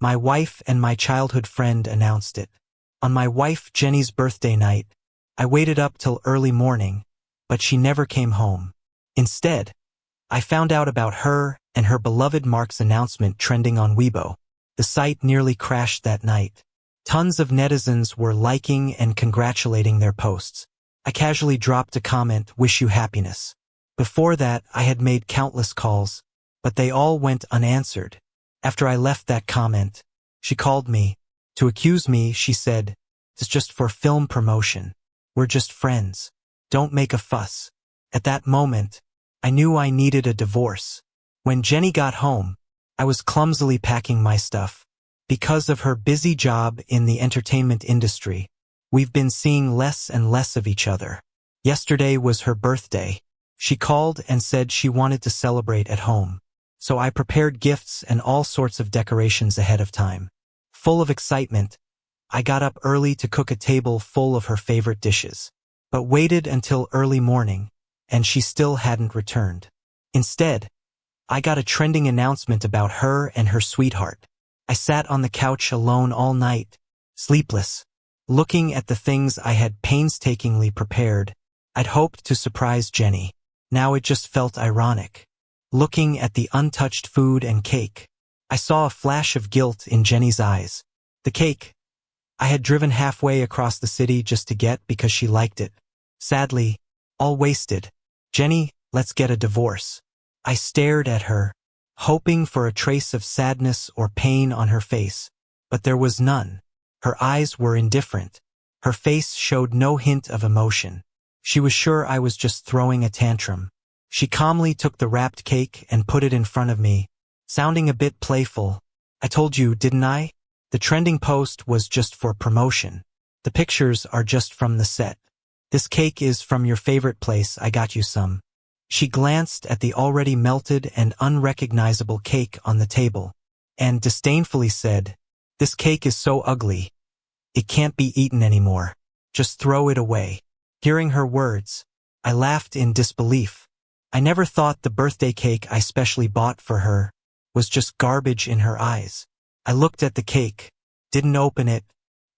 My wife and my childhood friend announced it. On my wife Jenny's birthday night, I waited up till early morning, but she never came home. Instead, I found out about her and her beloved Mark's announcement trending on Weibo. The site nearly crashed that night. Tons of netizens were liking and congratulating their posts. I casually dropped a comment, "Wish you happiness." Before that, I had made countless calls, but they all went unanswered. After I left that comment, she called me. To accuse me, she said, "It's just for film promotion. We're just friends. Don't make a fuss." At that moment, I knew I needed a divorce. When Jenny got home, I was clumsily packing my stuff. Because of her busy job in the entertainment industry, we've been seeing less and less of each other. Yesterday was her birthday. She called and said she wanted to celebrate at home. So I prepared gifts and all sorts of decorations ahead of time. Full of excitement, I got up early to cook a table full of her favorite dishes, but waited until early morning, and she still hadn't returned. Instead, I got a trending announcement about her and her sweetheart. I sat on the couch alone all night, sleepless, looking at the things I had painstakingly prepared. I'd hoped to surprise Jenny. Now it just felt ironic. Looking at the untouched food and cake, I saw a flash of guilt in Jenny's eyes. The cake I had driven halfway across the city just to get because she liked it. Sadly, all wasted. "Jenny, let's get a divorce." I stared at her, hoping for a trace of sadness or pain on her face, but there was none. Her eyes were indifferent. Her face showed no hint of emotion. She was sure I was just throwing a tantrum. She calmly took the wrapped cake and put it in front of me, sounding a bit playful. "I told you, didn't I? The trending post was just for promotion. The pictures are just from the set. This cake is from your favorite place. I got you some." She glanced at the already melted and unrecognizable cake on the table, and disdainfully said, "This cake is so ugly. It can't be eaten anymore. Just throw it away." Hearing her words, I laughed in disbelief. I never thought the birthday cake I specially bought for her was just garbage in her eyes. I looked at the cake, didn't open it,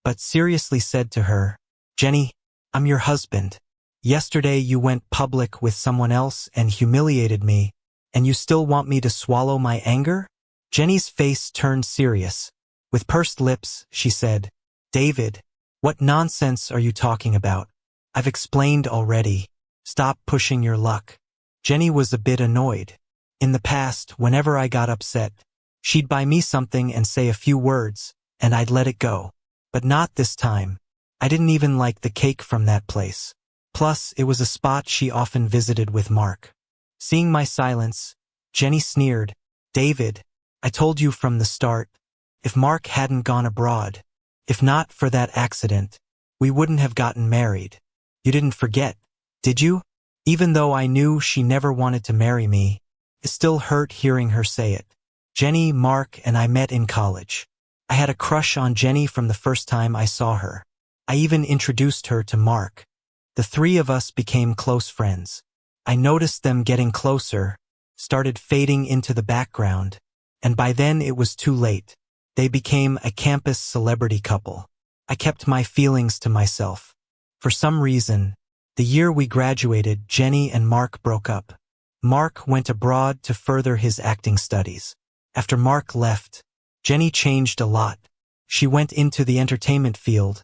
but seriously said to her, "Jenny, I'm your husband. Yesterday you went public with someone else and humiliated me, and you still want me to swallow my anger?" Jenny's face turned serious. With pursed lips, she said, "David, what nonsense are you talking about? I've explained already. Stop pushing your luck." Jenny was a bit annoyed. In the past, whenever I got upset, she'd buy me something and say a few words, and I'd let it go. But not this time. I didn't even like the cake from that place. Plus, it was a spot she often visited with Mark. Seeing my silence, Jenny sneered, "David, I told you from the start, if Mark hadn't gone abroad, if not for that accident, we wouldn't have gotten married. You didn't forget, did you?" Even though I knew she never wanted to marry me, it still hurt hearing her say it. Jenny, Mark, and I met in college. I had a crush on Jenny from the first time I saw her. I even introduced her to Mark. The three of us became close friends. I noticed them getting closer, started fading into the background, and by then it was too late. They became a campus celebrity couple. I kept my feelings to myself. For some reason, the year we graduated, Jenny and Mark broke up. Mark went abroad to further his acting studies. After Mark left, Jenny changed a lot. She went into the entertainment field,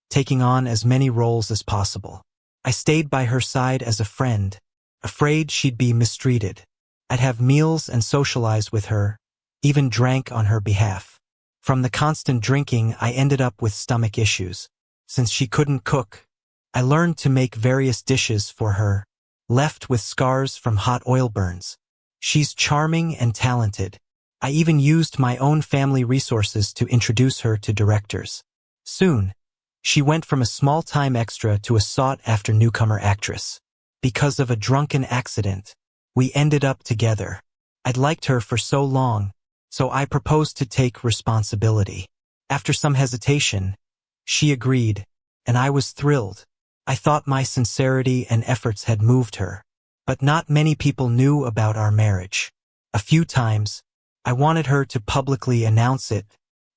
taking on as many roles as possible. I stayed by her side as a friend, afraid she'd be mistreated. I'd have meals and socialize with her, even drank on her behalf. From the constant drinking, I ended up with stomach issues. Since she couldn't cook, I learned to make various dishes for her, left with scars from hot oil burns. She's charming and talented. I even used my own family resources to introduce her to directors. Soon, she went from a small-time extra to a sought-after newcomer actress. Because of a drunken accident, we ended up together. I'd liked her for so long, so I proposed to take responsibility. After some hesitation, she agreed, and I was thrilled. I thought my sincerity and efforts had moved her, but not many people knew about our marriage. A few times, I wanted her to publicly announce it,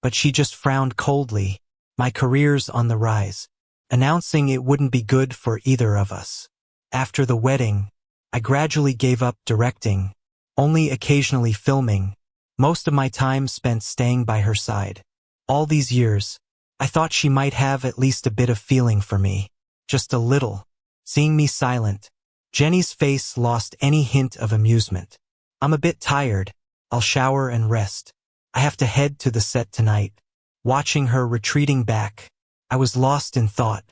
but she just frowned coldly. My career's on the rise, announcing it wouldn't be good for either of us. After the wedding, I gradually gave up directing, only occasionally filming, most of my time spent staying by her side. All these years, I thought she might have at least a bit of feeling for me. Just a little. Seeing me silent, Jenny's face lost any hint of amusement. I'm a bit tired. I'll shower and rest. I have to head to the set tonight. Watching her retreating back, I was lost in thought.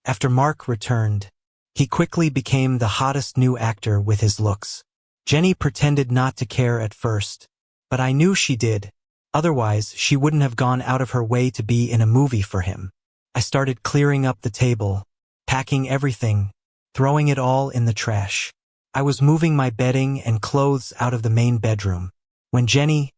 After Mark returned, he quickly became the hottest new actor with his looks. Jenny pretended not to care at first, but I knew she did. Otherwise, she wouldn't have gone out of her way to be in a movie for him. I started clearing up the table, packing everything, throwing it all in the trash. I was moving my bedding and clothes out of the main bedroom, when Jenny,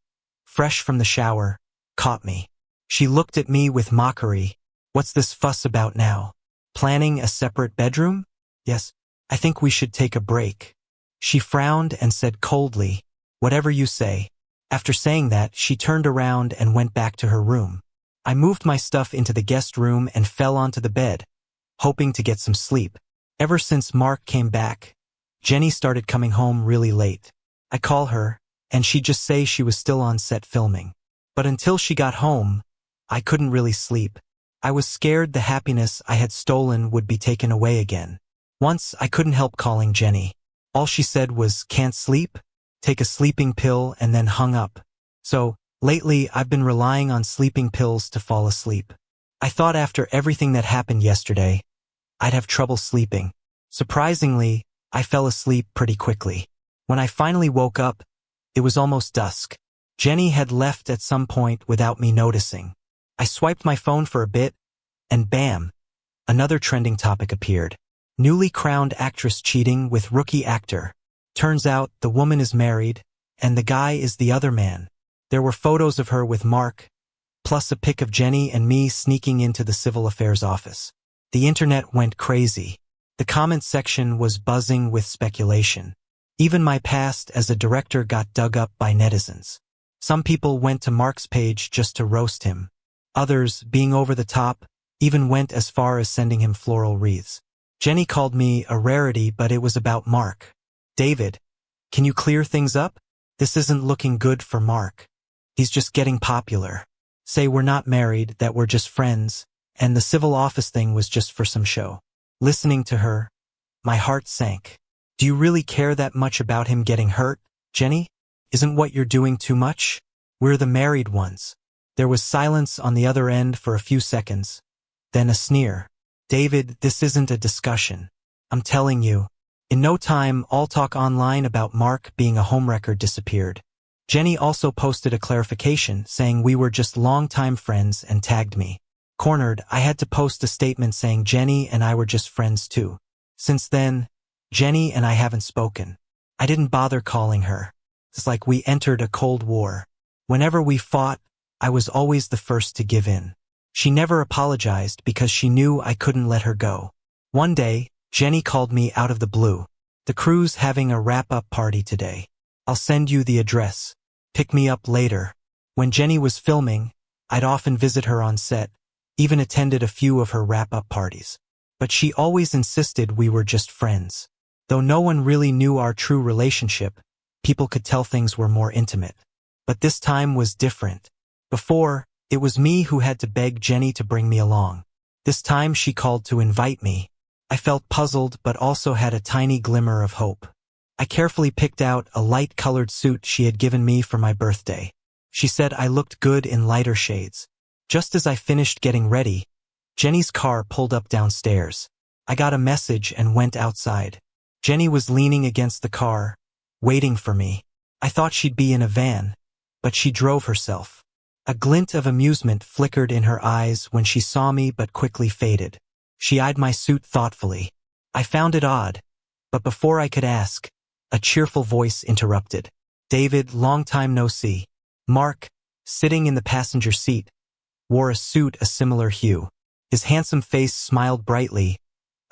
fresh from the shower, caught me. She looked at me with mockery. What's this fuss about now? Planning a separate bedroom? Yes, I think we should take a break. She frowned and said coldly, whatever you say. After saying that, she turned around and went back to her room. I moved my stuff into the guest room and fell onto the bed, hoping to get some sleep. Ever since Mark came back, Jenny started coming home really late. I call her, and she'd just say she was still on set filming. But until she got home, I couldn't really sleep. I was scared the happiness I had stolen would be taken away again. Once, I couldn't help calling Jenny. All she said was, "Can't sleep? Take a sleeping pill," and then hung up. So, lately, I've been relying on sleeping pills to fall asleep. I thought after everything that happened yesterday, I'd have trouble sleeping. Surprisingly, I fell asleep pretty quickly. When I finally woke up, it was almost dusk. Jenny had left at some point without me noticing. I swiped my phone for a bit, and bam, another trending topic appeared. Newly crowned actress cheating with rookie actor. Turns out the woman is married, and the guy is the other man. There were photos of her with Mark, plus a pic of Jenny and me sneaking into the civil affairs office. The internet went crazy. The comment section was buzzing with speculation. Even my past as a director got dug up by netizens. Some people went to Mark's page just to roast him. Others, being over the top, even went as far as sending him floral wreaths. Jenny called me a rarity, but it was about Mark. "David, can you clear things up? This isn't looking good for Mark. He's just getting popular. Say we're not married, that we're just friends, and the civil office thing was just for some show." Listening to her, my heart sank. Do you really care that much about him getting hurt, Jenny? Isn't what you're doing too much? We're the married ones. There was silence on the other end for a few seconds. Then a sneer. "David, this isn't a discussion. I'm telling you." In no time, all talk online about Mark being a homewrecker disappeared. Jenny also posted a clarification saying we were just longtime friends and tagged me. Cornered, I had to post a statement saying Jenny and I were just friends too. Since then, Jenny and I haven't spoken. I didn't bother calling her. It's like we entered a cold war. Whenever we fought, I was always the first to give in. She never apologized because she knew I couldn't let her go. One day, Jenny called me out of the blue. "The crew's having a wrap-up party today. I'll send you the address. Pick me up later." When Jenny was filming, I'd often visit her on set, even attended a few of her wrap-up parties. But she always insisted we were just friends. Though no one really knew our true relationship, people could tell things were more intimate. But this time was different. Before, it was me who had to beg Jenny to bring me along. This time she called to invite me. I felt puzzled but also had a tiny glimmer of hope. I carefully picked out a light-colored suit she had given me for my birthday. She said I looked good in lighter shades. Just as I finished getting ready, Jenny's car pulled up downstairs. I got a message and went outside. Jenny was leaning against the car, waiting for me. I thought she'd be in a van, but she drove herself. A glint of amusement flickered in her eyes when she saw me but quickly faded. She eyed my suit thoughtfully. I found it odd, but before I could ask, a cheerful voice interrupted. "David, long time no see." Mark, sitting in the passenger seat, wore a suit a similar hue. His handsome face smiled brightly.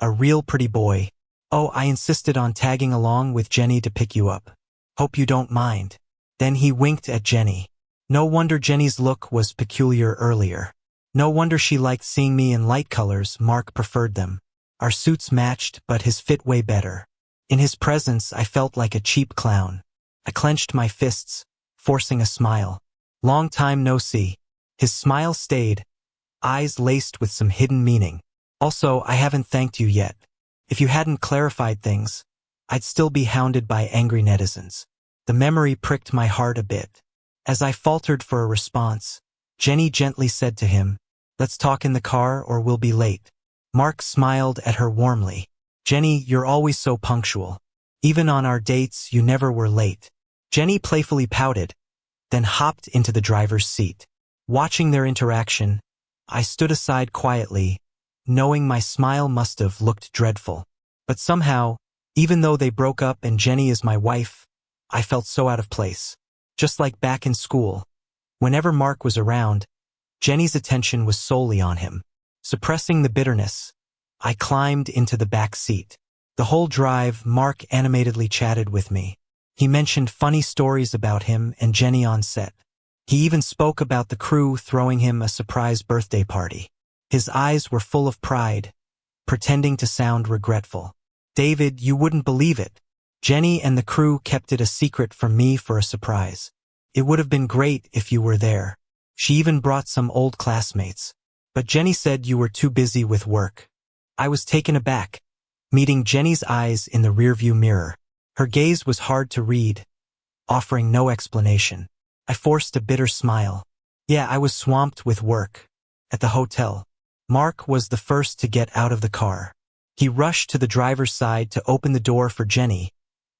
"A real pretty boy. Oh, I insisted on tagging along with Jenny to pick you up. Hope you don't mind." Then he winked at Jenny. No wonder Jenny's look was peculiar earlier. No wonder she liked seeing me in light colors. Mark preferred them. Our suits matched, but his fit way better. In his presence, I felt like a cheap clown. I clenched my fists, forcing a smile. Long time no see. His smile stayed, eyes laced with some hidden meaning. Also, I haven't thanked you yet. If you hadn't clarified things, I'd still be hounded by angry netizens. The memory pricked my heart a bit. As I faltered for a response, Jenny gently said to him, "Let's talk in the car or we'll be late." Mark smiled at her warmly. "Jenny, you're always so punctual. Even on our dates, you never were late." Jenny playfully pouted, then hopped into the driver's seat. Watching their interaction, I stood aside quietly, knowing my smile must have looked dreadful. But somehow, even though they broke up and Jenny is my wife, I felt so out of place. Just like back in school, whenever Mark was around, Jenny's attention was solely on him. Suppressing the bitterness, I climbed into the back seat. The whole drive, Mark animatedly chatted with me. He mentioned funny stories about him and Jenny on set. He even spoke about the crew throwing him a surprise birthday party. His eyes were full of pride, pretending to sound regretful. "David, you wouldn't believe it. Jenny and the crew kept it a secret from me for a surprise. It would have been great if you were there. She even brought some old classmates. But Jenny said you were too busy with work." I was taken aback, meeting Jenny's eyes in the rearview mirror. Her gaze was hard to read, offering no explanation. I forced a bitter smile. "Yeah, I was swamped with work." At the hotel, Mark was the first to get out of the car. He rushed to the driver's side to open the door for Jenny,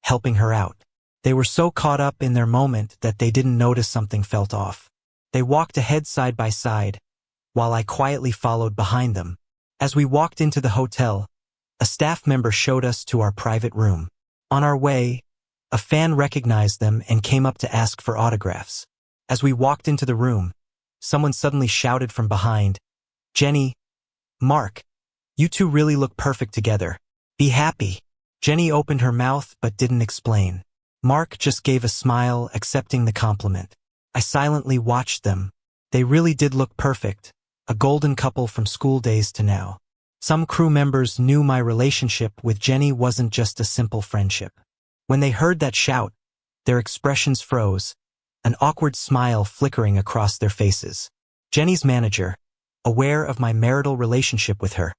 helping her out. They were so caught up in their moment that they didn't notice something felt off. They walked ahead side by side, while I quietly followed behind them. As we walked into the hotel, a staff member showed us to our private room. On our way, a fan recognized them and came up to ask for autographs. As we walked into the room, someone suddenly shouted from behind, "Jenny, Mark, you two really look perfect together. Be happy." Jenny opened her mouth but didn't explain. Mark just gave a smile, accepting the compliment. I silently watched them. They really did look perfect, a golden couple from school days to now. Some crew members knew my relationship with Jenny wasn't just a simple friendship. When they heard that shout, their expressions froze, an awkward smile flickering across their faces. Jenny's manager, aware of my marital relationship with her,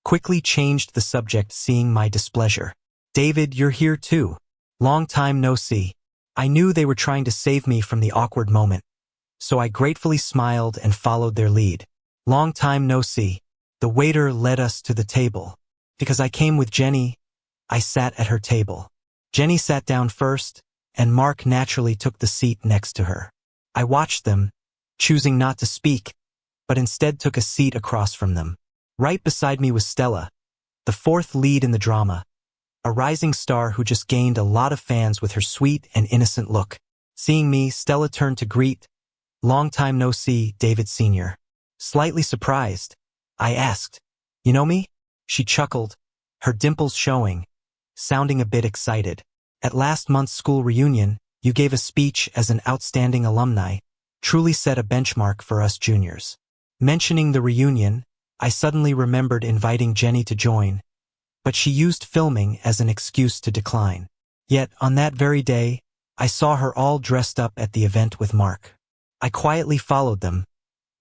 quickly changed the subject, seeing my displeasure. "David, you're here too. Long time no see." I knew they were trying to save me from the awkward moment, so I gratefully smiled and followed their lead. "Long time no see." The waiter led us to the table. Because I came with Jenny, I sat at her table. Jenny sat down first, and Mark naturally took the seat next to her. I watched them, choosing not to speak, but instead took a seat across from them. Right beside me was Stella, the fourth lead in the drama, a rising star who just gained a lot of fans with her sweet and innocent look. Seeing me, Stella turned to greet, "Long time no see, David Sr." Slightly surprised, I asked, "You know me?" She chuckled, her dimples showing, sounding a bit excited. "At last month's school reunion, you gave a speech as an outstanding alumni, truly set a benchmark for us juniors." Mentioning the reunion, I suddenly remembered inviting Jenny to join, but she used filming as an excuse to decline. Yet, on that very day, I saw her all dressed up at the event with Mark. I quietly followed them,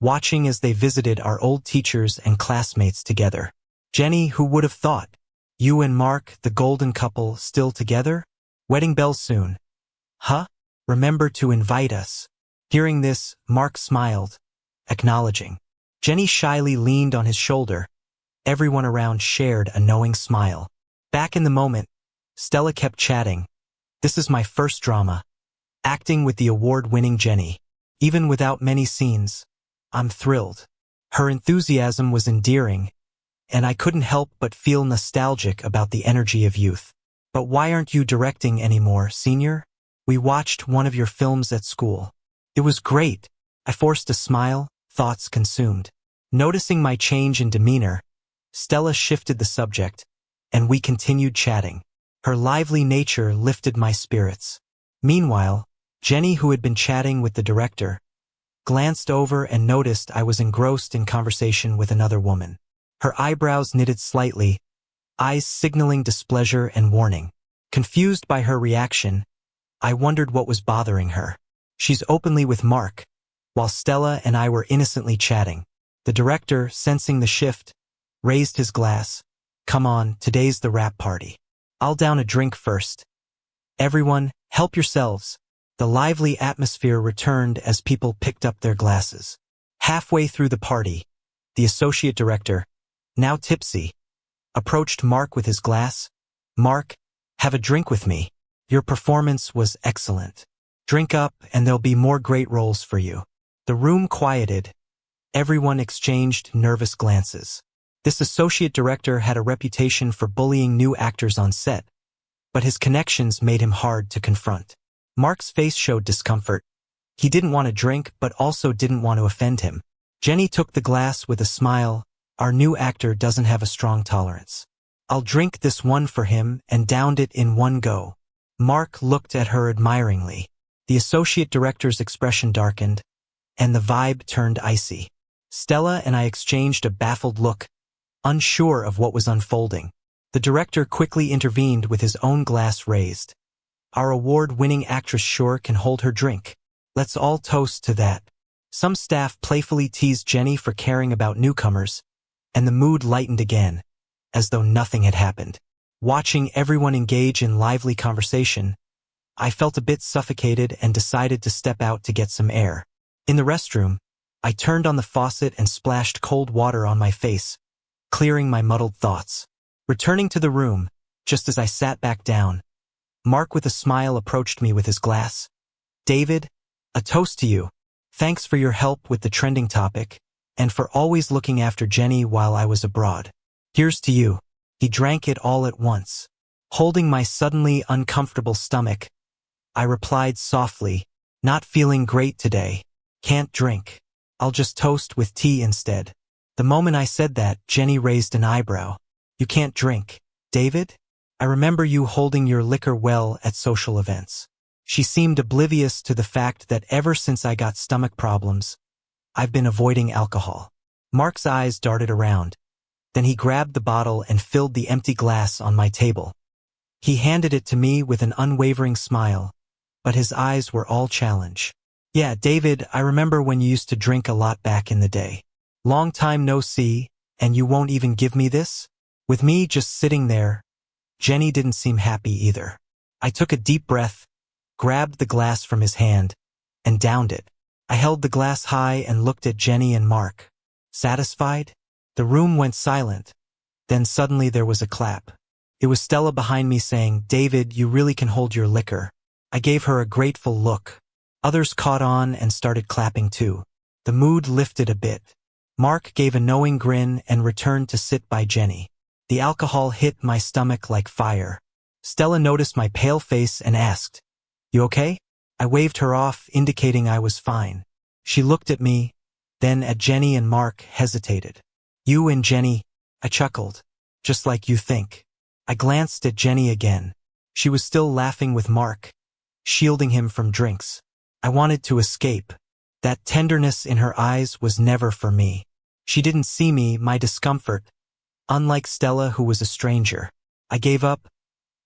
watching as they visited our old teachers and classmates together. Jenny, who would have thought? You and Mark, the golden couple, still together? Wedding bells soon. Huh? Remember to invite us. Hearing this, Mark smiled, acknowledging. Jenny shyly leaned on his shoulder. Everyone around shared a knowing smile. Back in the moment, Stella kept chatting. "This is my first drama, acting with the award-winning Jenny. Even without many scenes, I'm thrilled." Her enthusiasm was endearing, and I couldn't help but feel nostalgic about the energy of youth. "But why aren't you directing anymore, Senior? We watched one of your films at school. It was great." I forced a smile, thoughts consumed. Noticing my change in demeanor, Stella shifted the subject, and we continued chatting. Her lively nature lifted my spirits. Meanwhile, Jenny, who had been chatting with the director, glanced over and noticed I was engrossed in conversation with another woman. Her eyebrows knitted slightly, eyes signaling displeasure and warning. Confused by her reaction, I wondered what was bothering her. She's openly with Mark, while Stella and I were innocently chatting. The director, sensing the shift, raised his glass. Come on, today's the rap party. I'll down a drink first. Everyone, help yourselves. The lively atmosphere returned as people picked up their glasses. Halfway through the party, the associate director, now tipsy, approached Mark with his glass. Mark, have a drink with me. Your performance was excellent. Drink up and there'll be more great roles for you. The room quieted. Everyone exchanged nervous glances. This associate director had a reputation for bullying new actors on set, but his connections made him hard to confront. Mark's face showed discomfort. He didn't want to drink, but also didn't want to offend him. Jenny took the glass with a smile. Our new actor doesn't have a strong tolerance. I'll drink this one for him, and downed it in one go. Mark looked at her admiringly. The associate director's expression darkened, and the vibe turned icy. Stella and I exchanged a baffled look, unsure of what was unfolding. The director quickly intervened with his own glass raised. Our award-winning actress sure can hold her drink. Let's all toast to that. Some staff playfully teased Jenny for caring about newcomers, and the mood lightened again, as though nothing had happened. Watching everyone engage in lively conversation, I felt a bit suffocated and decided to step out to get some air. In the restroom, I turned on the faucet and splashed cold water on my face, clearing my muddled thoughts. Returning to the room, just as I sat back down, Mark with a smile approached me with his glass. David, a toast to you. Thanks for your help with the trending topic, and for always looking after Jenny while I was abroad. Here's to you. He drank it all at once. Holding my suddenly uncomfortable stomach, I replied softly, not feeling great today. Can't drink. I'll just toast with tea instead. The moment I said that, Jenny raised an eyebrow. You can't drink, David? I remember you holding your liquor well at social events. She seemed oblivious to the fact that ever since I got stomach problems, I've been avoiding alcohol. Mark's eyes darted around. Then he grabbed the bottle and filled the empty glass on my table. He handed it to me with an unwavering smile, but his eyes were all challenge. Yeah, David, I remember when you used to drink a lot back in the day. Long time no see, and you won't even give me this? With me just sitting there, Jenny didn't seem happy either. I took a deep breath, grabbed the glass from his hand, and downed it. I held the glass high and looked at Jenny and Mark. Satisfied? The room went silent. Then suddenly there was a clap. It was Stella behind me saying, David, you really can hold your liquor. I gave her a grateful look. Others caught on and started clapping too. The mood lifted a bit. Mark gave a knowing grin and returned to sit by Jenny. The alcohol hit my stomach like fire. Stella noticed my pale face and asked, You okay? I waved her off, indicating I was fine. She looked at me, then at Jenny and Mark, hesitated. You and Jenny, I chuckled. Just like you think. I glanced at Jenny again. She was still laughing with Mark, shielding him from drinks. I wanted to escape. That tenderness in her eyes was never for me. She didn't see me, my discomfort. Unlike Stella, who was a stranger. I gave up,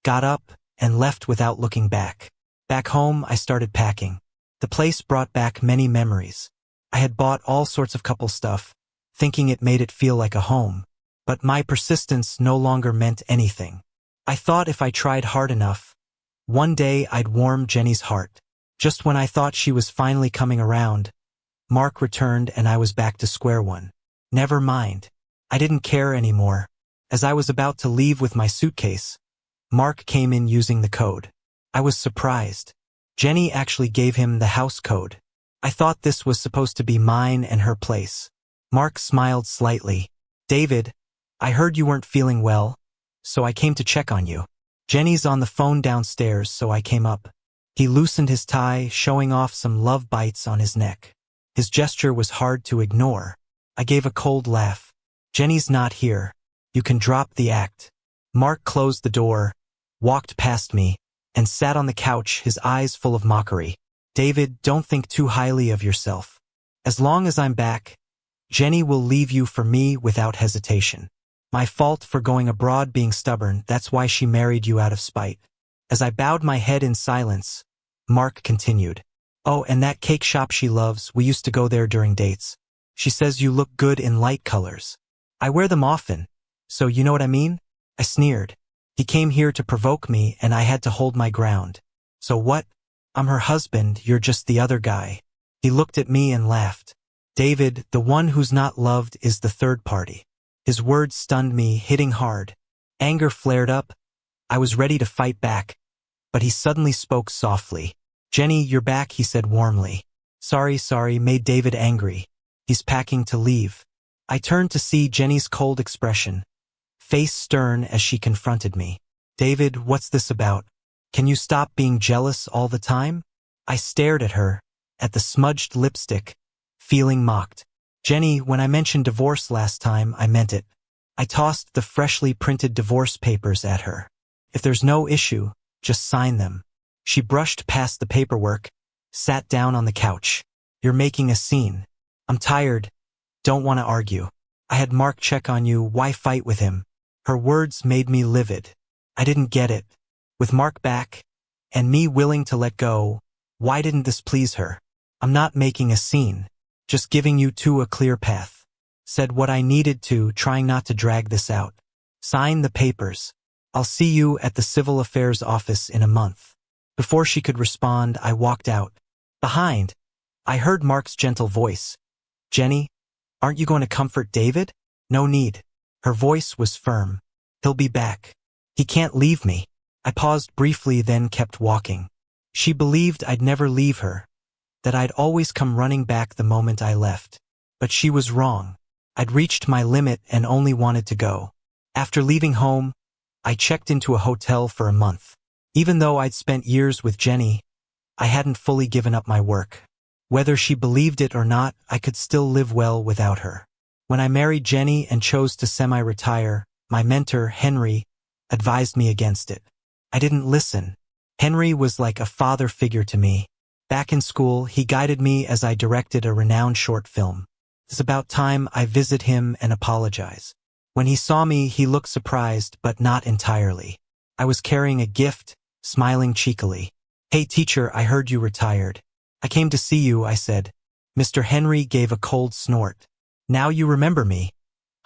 got up, and left without looking back. Back home, I started packing. The place brought back many memories. I had bought all sorts of couple stuff, thinking it made it feel like a home. But my persistence no longer meant anything. I thought if I tried hard enough, one day I'd warm Jenny's heart. Just when I thought she was finally coming around, Mark returned and I was back to square one. Never mind. I didn't care anymore. As I was about to leave with my suitcase, Mark came in using the code. I was surprised. Jenny actually gave him the house code. I thought this was supposed to be mine and her place. Mark smiled slightly. David, I heard you weren't feeling well, so I came to check on you. Jenny's on the phone downstairs, so I came up. He loosened his tie, showing off some love bites on his neck. His gesture was hard to ignore. I gave a cold laugh. Jenny's not here. You can drop the act. Mark closed the door, walked past me, and sat on the couch, his eyes full of mockery. David, don't think too highly of yourself. As long as I'm back, Jenny will leave you for me without hesitation. My fault for going abroad being stubborn, that's why she married you out of spite. As I bowed my head in silence, Mark continued. Oh, and that cake shop she loves, we used to go there during dates. She says you look good in light colors. I wear them often, so you know what I mean? I sneered. He came here to provoke me and I had to hold my ground. So what? I'm her husband, you're just the other guy. He looked at me and laughed. David, the one who's not loved is the third party. His words stunned me, hitting hard. Anger flared up. I was ready to fight back, but he suddenly spoke softly. Jenny, you're back, he said warmly. Sorry, made David angry. He's packing to leave. I turned to see Jenny's cold expression, face stern as she confronted me. David, what's this about? Can you stop being jealous all the time? I stared at her, at the smudged lipstick, feeling mocked. Jenny, when I mentioned divorce last time, I meant it. I tossed the freshly printed divorce papers at her. If there's no issue, just sign them. She brushed past the paperwork, sat down on the couch. You're making a scene. I'm tired. Don't want to argue. I had Mark check on you, why fight with him? Her words made me livid. I didn't get it. With Mark back, and me willing to let go, why didn't this please her? I'm not making a scene, just giving you two a clear path. Said what I needed to, trying not to drag this out. Sign the papers. I'll see you at the Civil Affairs office in a month. Before she could respond, I walked out. Behind, I heard Mark's gentle voice. Jenny, aren't you going to comfort David? No need. Her voice was firm. He'll be back. He can't leave me. I paused briefly, then kept walking. She believed I'd never leave her, that I'd always come running back the moment I left. But she was wrong. I'd reached my limit and only wanted to go. After leaving home, I checked into a hotel for a month. Even though I'd spent years with Jenny, I hadn't fully given up my work. Whether she believed it or not, I could still live well without her. When I married Jenny and chose to semi-retire, my mentor, Henry, advised me against it. I didn't listen. Henry was like a father figure to me. Back in school, he guided me as I directed a renowned short film. It's about time I visit him and apologize. When he saw me, he looked surprised, but not entirely. I was carrying a gift, smiling cheekily. Hey teacher, I heard you retired. I came to see you, I said. Mr. Henry gave a cold snort. Now you remember me.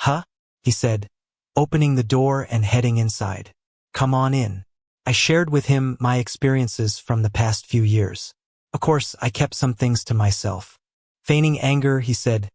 Huh? He said, opening the door and heading inside. Come on in. I shared with him my experiences from the past few years. Of course, I kept some things to myself. Feigning anger, he said,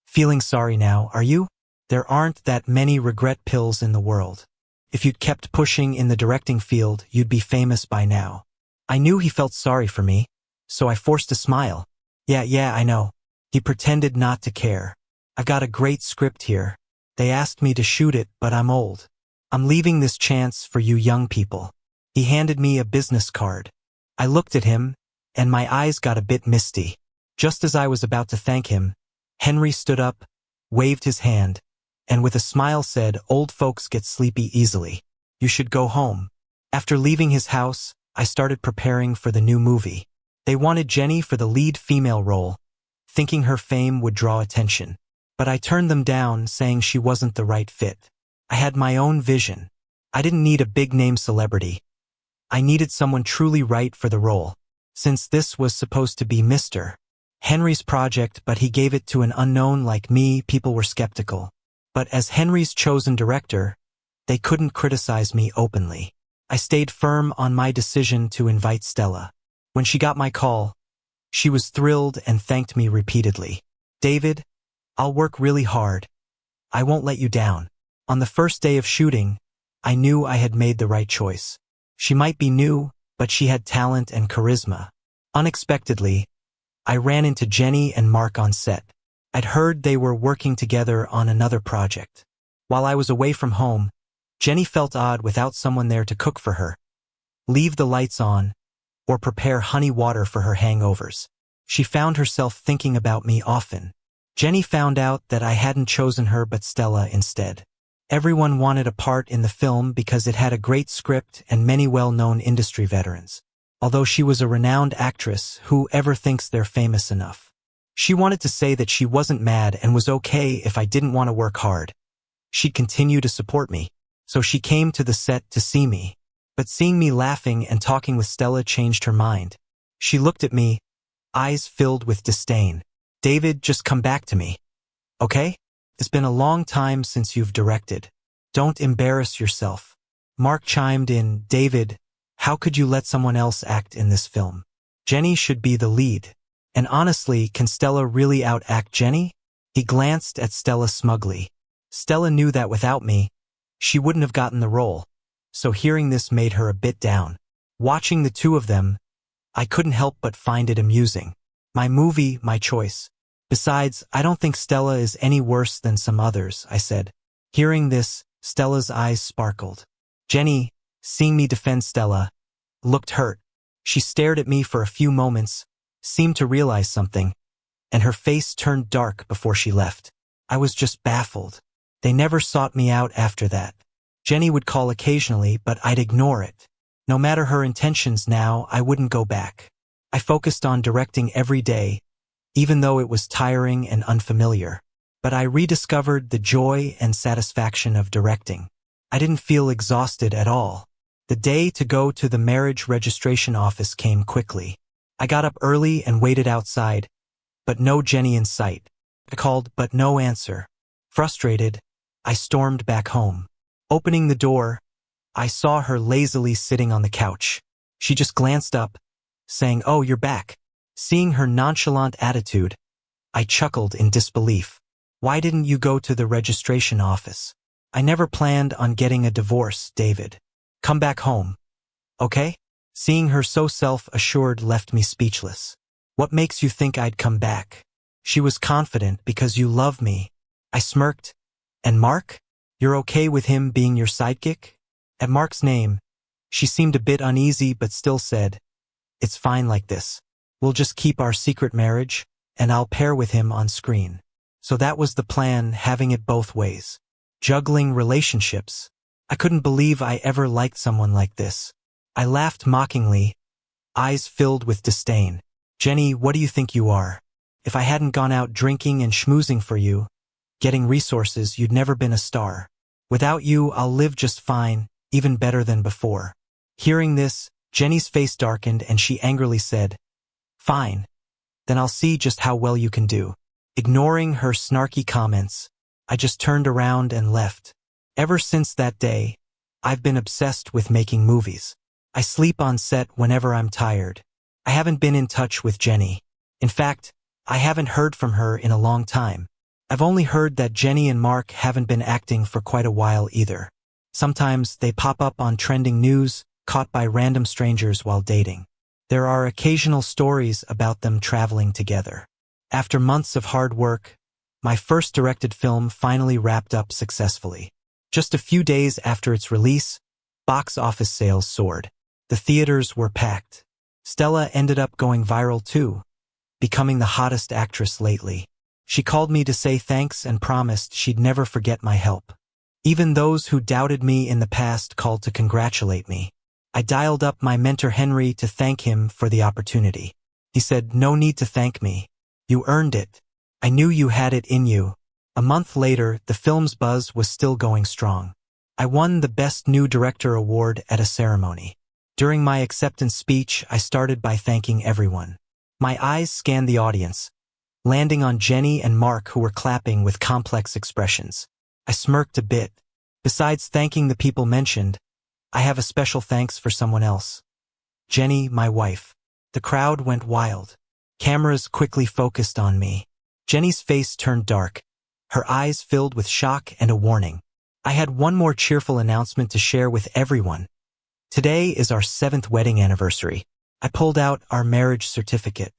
feeling sorry now, are you? There aren't that many regret pills in the world. If you'd kept pushing in the directing field, you'd be famous by now. I knew he felt sorry for me, so I forced a smile. Yeah, I know. He pretended not to care. I've got a great script here. They asked me to shoot it, but I'm old. I'm leaving this chance for you young people. He handed me a business card. I looked at him, and my eyes got a bit misty. Just as I was about to thank him, Henry stood up, waved his hand, and with a smile said, old folks get sleepy easily. You should go home. After leaving his house, I started preparing for the new movie. They wanted Jenny for the lead female role, thinking her fame would draw attention. But I turned them down, saying she wasn't the right fit. I had my own vision. I didn't need a big-name celebrity. I needed someone truly right for the role. Since this was supposed to be Mr. Henry's project, but he gave it to an unknown like me, people were skeptical. But as Henry's chosen director, they couldn't criticize me openly. I stayed firm on my decision to invite Stella. When she got my call, she was thrilled and thanked me repeatedly. David, I'll work really hard. I won't let you down. On the first day of shooting, I knew I had made the right choice. She might be new, but she had talent and charisma. Unexpectedly, I ran into Jenny and Mark on set. I'd heard they were working together on another project. While I was away from home, Jenny felt odd without someone there to cook for her, leave the lights on, or prepare honey water for her hangovers. She found herself thinking about me often. Jenny found out that I hadn't chosen her but Stella instead. Everyone wanted a part in the film because it had a great script and many well-known industry veterans. Although she was a renowned actress, who ever thinks they're famous enough? She wanted to say that she wasn't mad and was okay if I didn't want to work hard. She'd continue to support me. So she came to the set to see me. But seeing me laughing and talking with Stella changed her mind. She looked at me, eyes filled with disdain. David, just come back to me. Okay? It's been a long time since you've directed. Don't embarrass yourself. Mark chimed in, David, how could you let someone else act in this film? Jenny should be the lead. And honestly, can Stella really outact Jenny? He glanced at Stella smugly. Stella knew that without me, she wouldn't have gotten the role. So hearing this made her a bit down. Watching the two of them, I couldn't help but find it amusing. My movie, my choice. Besides, I don't think Stella is any worse than some others, I said. Hearing this, Stella's eyes sparkled. Jenny, seeing me defend Stella, looked hurt. She stared at me for a few moments, seemed to realize something, and her face turned dark before she left. I was just baffled. They never sought me out after that. Jenny would call occasionally, but I'd ignore it. No matter her intentions now, I wouldn't go back. I focused on directing every day, even though it was tiring and unfamiliar. But I rediscovered the joy and satisfaction of directing. I didn't feel exhausted at all. The day to go to the marriage registration office came quickly. I got up early and waited outside, but no Jenny in sight. I called, but no answer. Frustrated, I stormed back home. Opening the door, I saw her lazily sitting on the couch. She just glanced up, saying, "Oh, you're back." Seeing her nonchalant attitude, I chuckled in disbelief. "Why didn't you go to the registration office?" "I never planned on getting a divorce, David. Come back home. Okay?" Seeing her so self-assured left me speechless. "What makes you think I'd come back?" She was confident because you love me. I smirked. "And Mark? You're okay with him being your sidekick?" At Mark's name, she seemed a bit uneasy but still said, "It's fine like this. We'll just keep our secret marriage, and I'll pair with him on screen." So that was the plan, having it both ways. Juggling relationships. I couldn't believe I ever liked someone like this. I laughed mockingly, eyes filled with disdain. "Jenny, what do you think you are? If I hadn't gone out drinking and schmoozing for you, getting resources, you'd never been a star. Without you, I'll live just fine, even better than before." Hearing this, Jenny's face darkened and she angrily said, "Fine. Then I'll see just how well you can do." Ignoring her snarky comments, I just turned around and left. Ever since that day, I've been obsessed with making movies. I sleep on set whenever I'm tired. I haven't been in touch with Jenny. In fact, I haven't heard from her in a long time. I've only heard that Jenny and Mark haven't been acting for quite a while either. Sometimes they pop up on trending news, caught by random strangers while dating. There are occasional stories about them traveling together. After months of hard work, my first directed film finally wrapped up successfully. Just a few days after its release, box office sales soared. The theaters were packed. Stella ended up going viral too, becoming the hottest actress lately. She called me to say thanks and promised she'd never forget my help. Even those who doubted me in the past called to congratulate me. I dialed up my mentor Henry to thank him for the opportunity. He said, "No need to thank me. You earned it. I knew you had it in you." A month later, the film's buzz was still going strong. I won the Best New Director award at a ceremony. During my acceptance speech, I started by thanking everyone. My eyes scanned the audience, landing on Jenny and Mark, who were clapping with complex expressions. I smirked a bit. Besides thanking the people mentioned, I have a special thanks for someone else. Jenny, my wife. The crowd went wild. Cameras quickly focused on me. Jenny's face turned dark, her eyes filled with shock and a warning. I had one more cheerful announcement to share with everyone. Today is our 7th wedding anniversary. I pulled out our marriage certificate.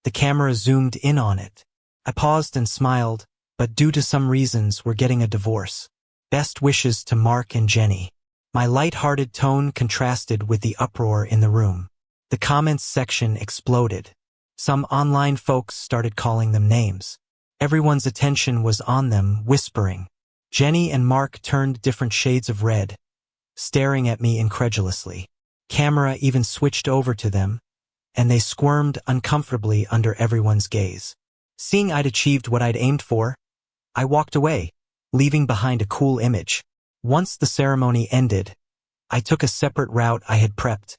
The camera zoomed in on it. I paused and smiled, but due to some reasons, we're getting a divorce. Best wishes to Mark and Jenny. My light-hearted tone contrasted with the uproar in the room. The comments section exploded. Some online folks started calling them names. Everyone's attention was on them, whispering. Jenny and Mark turned different shades of red, staring at me incredulously. Camera even switched over to them, and they squirmed uncomfortably under everyone's gaze. Seeing I'd achieved what I'd aimed for, I walked away, leaving behind a cool image. Once the ceremony ended, I took a separate route I had prepped,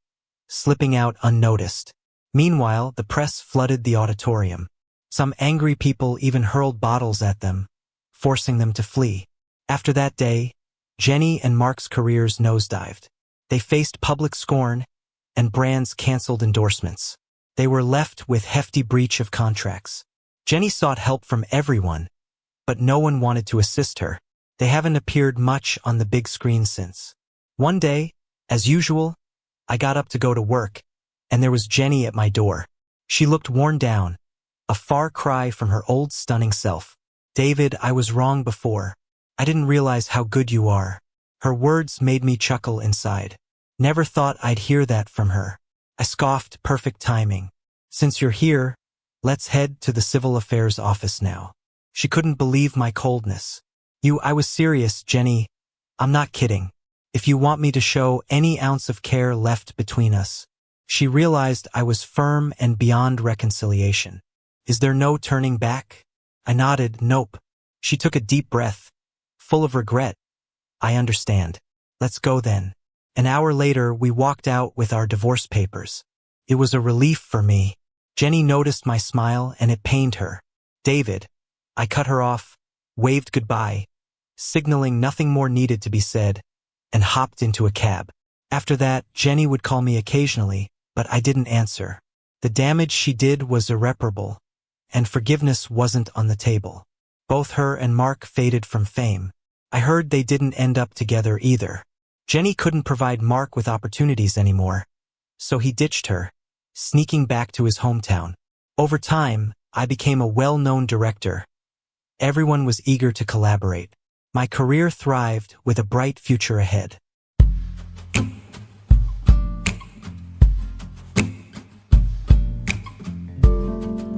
slipping out unnoticed. Meanwhile, the press flooded the auditorium. Some angry people even hurled bottles at them, forcing them to flee. After that day, Jenny and Mark's careers nosedived. They faced public scorn, and brands canceled endorsements. They were left with hefty breach of contracts. Jenny sought help from everyone, but no one wanted to assist her. They haven't appeared much on the big screen since. One day, as usual, I got up to go to work, and there was Jenny at my door. She looked worn down, a far cry from her old stunning self. "David, I was wrong before. I didn't realize how good you are." Her words made me chuckle inside. Never thought I'd hear that from her. I scoffed, perfect timing. "Since you're here, let's head to the civil affairs office now." She couldn't believe my coldness. I was serious, Jenny. I'm not kidding. If you want me to show any ounce of care left between us. She realized I was firm and beyond reconciliation. "Is there no turning back?" I nodded, "Nope." She took a deep breath, full of regret. "I understand. Let's go then." An hour later, we walked out with our divorce papers. It was a relief for me. Jenny noticed my smile and it pained her. "David." I cut her off, waved goodbye, signaling nothing more needed to be said, and hopped into a cab. After that, Jenny would call me occasionally, but I didn't answer. The damage she did was irreparable, and forgiveness wasn't on the table. Both her and Mark faded from fame. I heard they didn't end up together either. Jenny couldn't provide Mark with opportunities anymore, so he ditched her, sneaking back to his hometown. Over time, I became a well-known director. Everyone was eager to collaborate. My career thrived with a bright future ahead.